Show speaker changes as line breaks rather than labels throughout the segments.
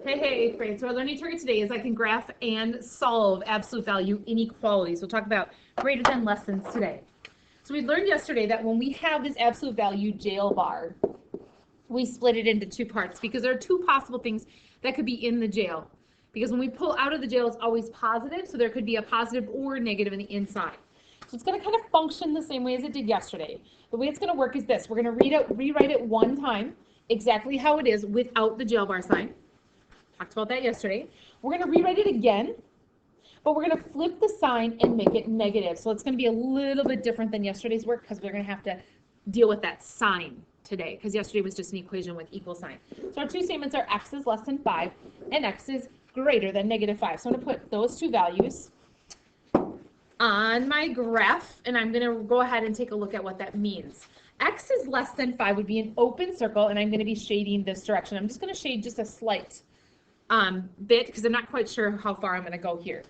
Hey, great. So our learning target today is I can graph and solve absolute value inequalities. We'll talk about greater than less than today. So we learned yesterday that when we have this absolute value jail bar, we split it into two parts because there are two possible things that could be in the jail. Because when we pull out of the jail, it's always positive, so there could be a positive or negative in the inside. So it's going to kind of function the same way as it did yesterday. The way it's going to work is this. We're going to rewrite it one time, exactly how it is without the jail bar sign. Talked about that yesterday. We're going to rewrite it again, but we're going to flip the sign and make it negative. So it's going to be a little bit different than yesterday's work because we're going to have to deal with that sign today because yesterday was just an equation with equal sign. So our two statements are x is less than 5 and x is greater than negative 5. So I'm going to put those two values on my graph, and I'm going to go ahead and take a look at what that means. X is less than 5 would be an open circle, and I'm going to be shading this direction. I'm just going to shade just a slight bit because I'm not quite sure how far I'm going to go here.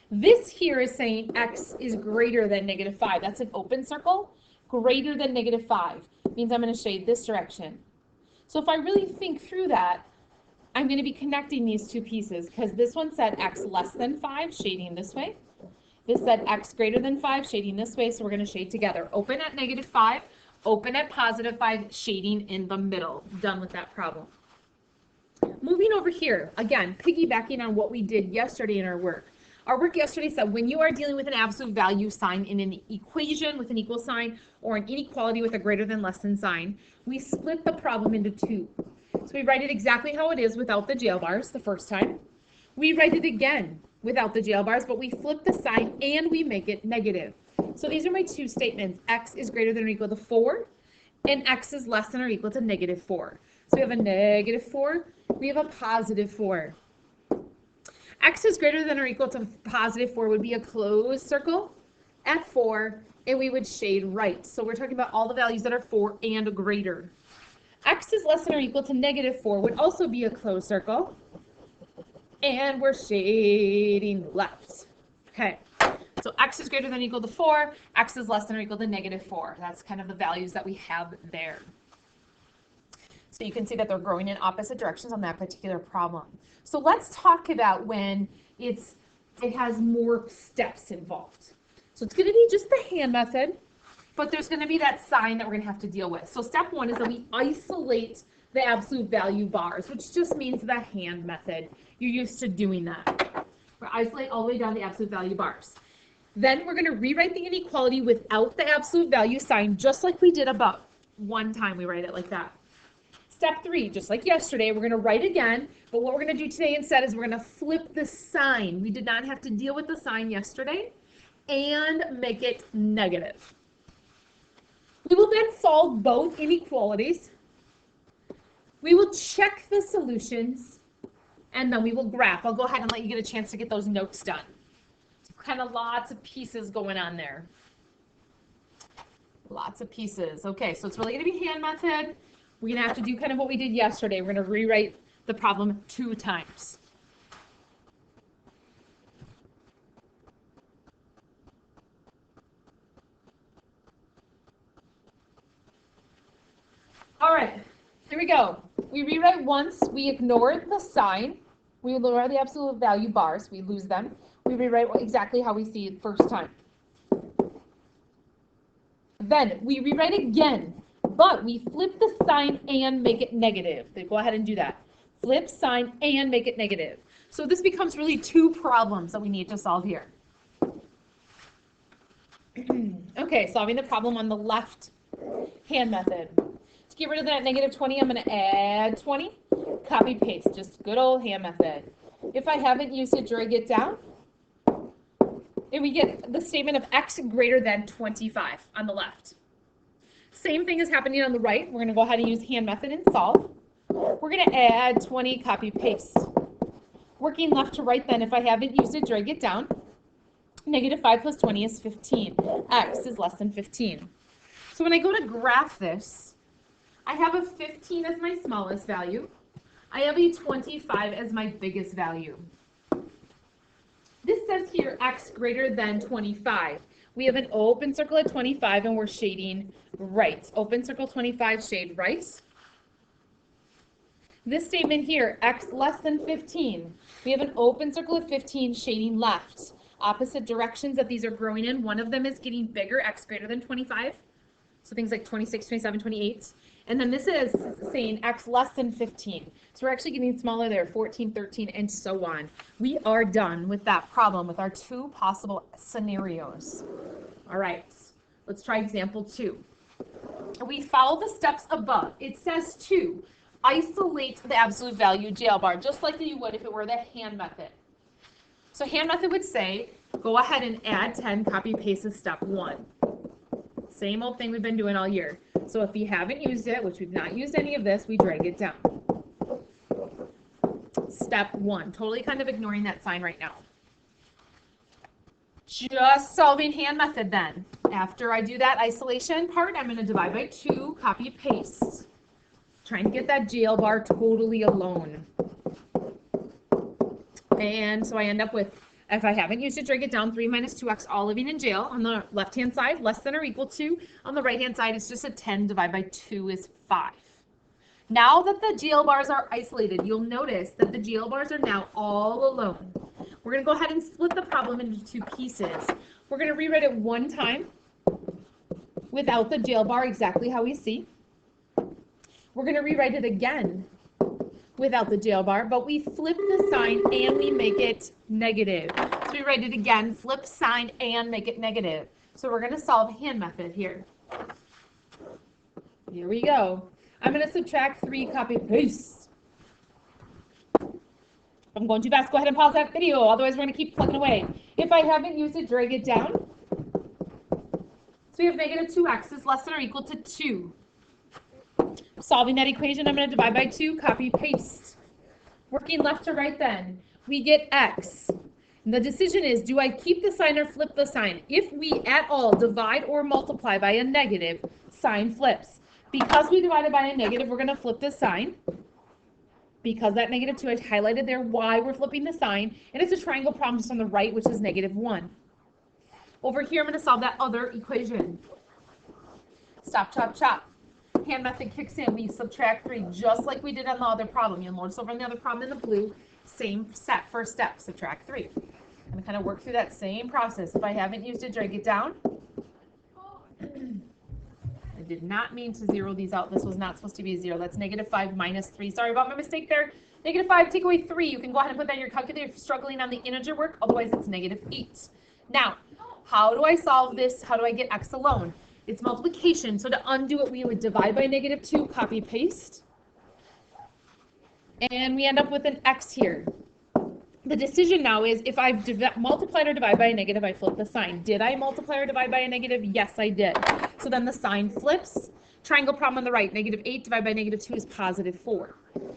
This here is saying x is greater than negative 5. That's an open circle. Greater than negative 5 means I'm going to shade this direction. So if I really think through that, I'm going to be connecting these two pieces because this one said x less than 5, shading this way. This said x greater than 5, shading this way, so we're going to shade together. Open at negative 5, open at positive 5, shading in the middle. Done with that problem. Moving over here, again, piggybacking on what we did yesterday in our work. Our work yesterday said when you are dealing with an absolute value sign in an equation with an equal sign or an inequality with a greater than less than sign, we split the problem into two. So we write it exactly how it is without the jail bars the first time. We write it again without the jail bars, but we flip the sign and we make it negative. So these are my two statements. X is greater than or equal to 4, and x is less than or equal to negative 4. So we have a negative 4, we have a positive 4. X is greater than or equal to positive 4 would be a closed circle at 4, and we would shade right. So we're talking about all the values that are 4 and greater. X is less than or equal to negative 4 would also be a closed circle, and we're shading left. Okay, so x is greater than or equal to 4, x is less than or equal to negative 4. That's kind of the values that we have there. So you can see that they're growing in opposite directions on that particular problem. So let's talk about when it has more steps involved. So it's going to be just the hand method, but there's going to be that sign that we're going to have to deal with. So step one is that we isolate the absolute value bars, which just means the hand method. You're used to doing that. We isolate all the way down the absolute value bars. Then we're going to rewrite the inequality without the absolute value sign, just like we did above. One time we write it like that. Step 3, just like yesterday, we're going to write again, but what we're going to do today instead is we're going to flip the sign. We did not have to deal with the sign yesterday, and make it negative. We will then solve both inequalities. We will check the solutions, and then we will graph. I'll go ahead and let you get a chance to get those notes done. So kind of lots of pieces going on there. Lots of pieces. Okay, so it's really going to be hand method. We're going to have to do kind of what we did yesterday. We're going to rewrite the problem 2 times. All right, here we go. We rewrite once, we ignore the sign, we ignore the absolute value bars, we lose them. We rewrite exactly how we see it first time. Then we rewrite again, but we flip the sign and make it negative. Then go ahead and do that. Flip sign and make it negative. So this becomes really 2 problems that we need to solve here. Okay, solving the problem on the left hand method. To get rid of that negative 20, I'm going to add 20. Copy paste, just good old hand method. If I haven't used it, drag it down. And we get the statement of x greater than 25 on the left. Same thing is happening on the right. We're going to go ahead and use hand method and solve. We're going to add 20, copy paste. Working left to right then, if I haven't used it, drag it down. Negative 5 plus 20 is 15. X is less than 15. So when I go to graph this, I have a 15 as my smallest value. I have a 25 as my biggest value. This says here x greater than 25. We have an open circle at 25 and we're shading right. Open circle 25, shade right. This statement here, x less than 15. We have an open circle of 15 shading left. Opposite directions that these are growing in. One of them is getting bigger, x greater than 25. So things like 26, 27, 28. And then this is saying x less than 15. So we're actually getting smaller there, 14, 13, and so on. We are done with that problem with our two possible scenarios. All right, let's try example 2. We follow the steps above. It says to isolate the absolute value jail bar, just like you would if it were the hand method. So hand method would say, go ahead and add 10, copy, paste is step 1. Same old thing we've been doing all year. So if you haven't used it, which we've not used any of this, we drag it down. Step 1, totally kind of ignoring that sign right now. Just solving hand method then. After I do that isolation part, I'm going to divide by 2, copy, paste. Trying to get that jail bar totally alone. And so I end up with, if I haven't used it, drag it down, 3 minus 2x, all living in jail. On the left-hand side, less than or equal to. On the right-hand side, it's just a 10 divided by 2 is 5. Now that the jail bars are isolated, you'll notice that the jail bars are now all alone. We're going to go ahead and split the problem into 2 pieces. We're going to rewrite it one time without the jail bar exactly how we see. We're going to rewrite it again without the jail bar, but we flip the sign and we make it negative. So we write it again, flip sign and make it negative. So we're going to solve hand method here. Here we go. I'm going to subtract 3, copy, paste. If I'm going too fast, go ahead and pause that video. Otherwise, we're going to keep plugging away. If I haven't used it, drag it down. So we have negative 2x is less than or equal to 2. Solving that equation, I'm going to divide by 2, copy, paste. Working left to right then, we get x. And the decision is, do I keep the sign or flip the sign? If we at all divide or multiply by a negative, sign flips. Because we divided by a negative, we're going to flip the sign. Because that negative 2 I highlighted there, why we're flipping the sign. And it's a triangle problem just on the right, which is negative 1. Over here, I'm going to solve that other equation. Stop, chop, chop. Hand method kicks in. We subtract 3 just like we did on the other problem. You'll notice over on the other problem in the blue, same step, first step, subtract 3. I'm going to kind of work through that same process. If I haven't used it, drag it down. I did not mean to zero these out. This was not supposed to be 0. That's negative 5 minus 3. Sorry about my mistake there. Negative 5, take away 3. You can go ahead and put that in your calculator if you're struggling on the integer work. Otherwise, it's negative 8. Now, how do I solve this? How do I get x alone? It's multiplication. So to undo it, we would divide by negative 2, copy, paste. And we end up with an x here. The decision now is if I've multiplied or divided by a negative, I flip the sign. Did I multiply or divide by a negative? Yes, I did. So then the sign flips. Triangle problem on the right, negative 8 divided by negative 2 is positive 4.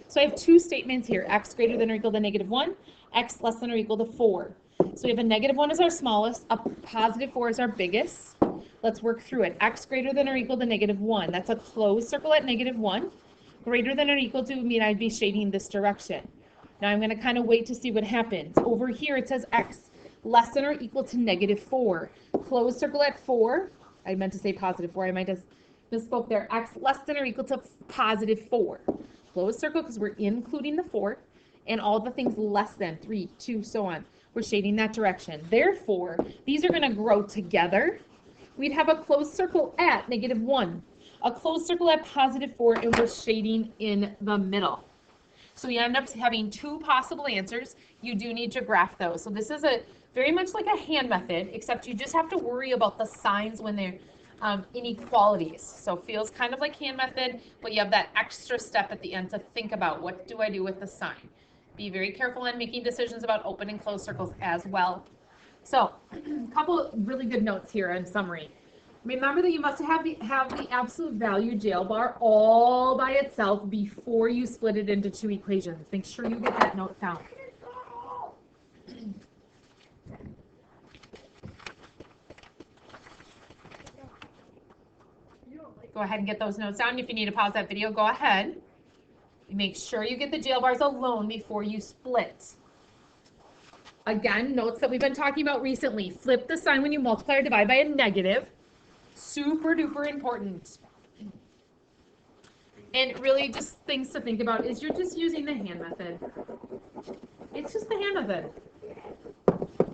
So I have 2 statements here, x greater than or equal to negative 1, x less than or equal to 4. So we have a negative 1 is our smallest, a positive 4 is our biggest. Let's work through it. X greater than or equal to negative 1. That's a closed circle at negative 1. Greater than or equal to would mean I'd be shading this direction. Now I'm going to kind of wait to see what happens. Over here it says x less than or equal to negative 4. Closed circle at 4. I meant to say positive 4. I might have misspoke there. X less than or equal to positive 4. Closed circle because we're including the 4. And all the things less than 3, 2, so on. We're shading that direction. Therefore, these are going to grow together. We'd have a closed circle at negative 1, a closed circle at positive 4, and we're shading in the middle. So we end up having 2 possible answers. You do need to graph those. So this is very much like a hand method, except you just have to worry about the signs when they're inequalities. So it feels kind of like hand method, but you have that extra step at the end to think about what do I do with the sign. Be very careful in making decisions about open and closed circles as well. So, a couple really good notes here in summary. Remember that you must have the absolute value jail bar all by itself before you split it into 2 equations. Make sure you get that note down. Go ahead and get those notes down. If you need to pause that video, go ahead. Make sure you get the jail bars alone before you split. Again, notes that we've been talking about recently. Flip the sign when you multiply or divide by a negative. Super duper important. And really just things to think about is you're just using the hand method. It's just the hand method.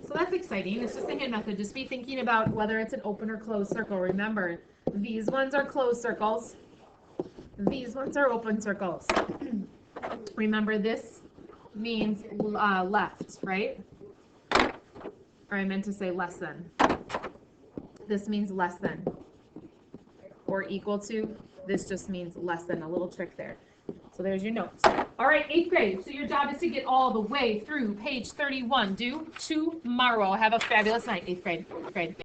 So that's exciting. It's just the hand method. Just be thinking about whether it's an open or closed circle. Remember, these ones are closed circles. These ones are open circles. Remember, this means left, right? Or I meant to say less than. This means less than. Or equal to. This just means less than. A little trick there. So there's your notes. All right, 8th grade. So your job is to get all the way through page 31. Due tomorrow. Have a fabulous night, 8th grade.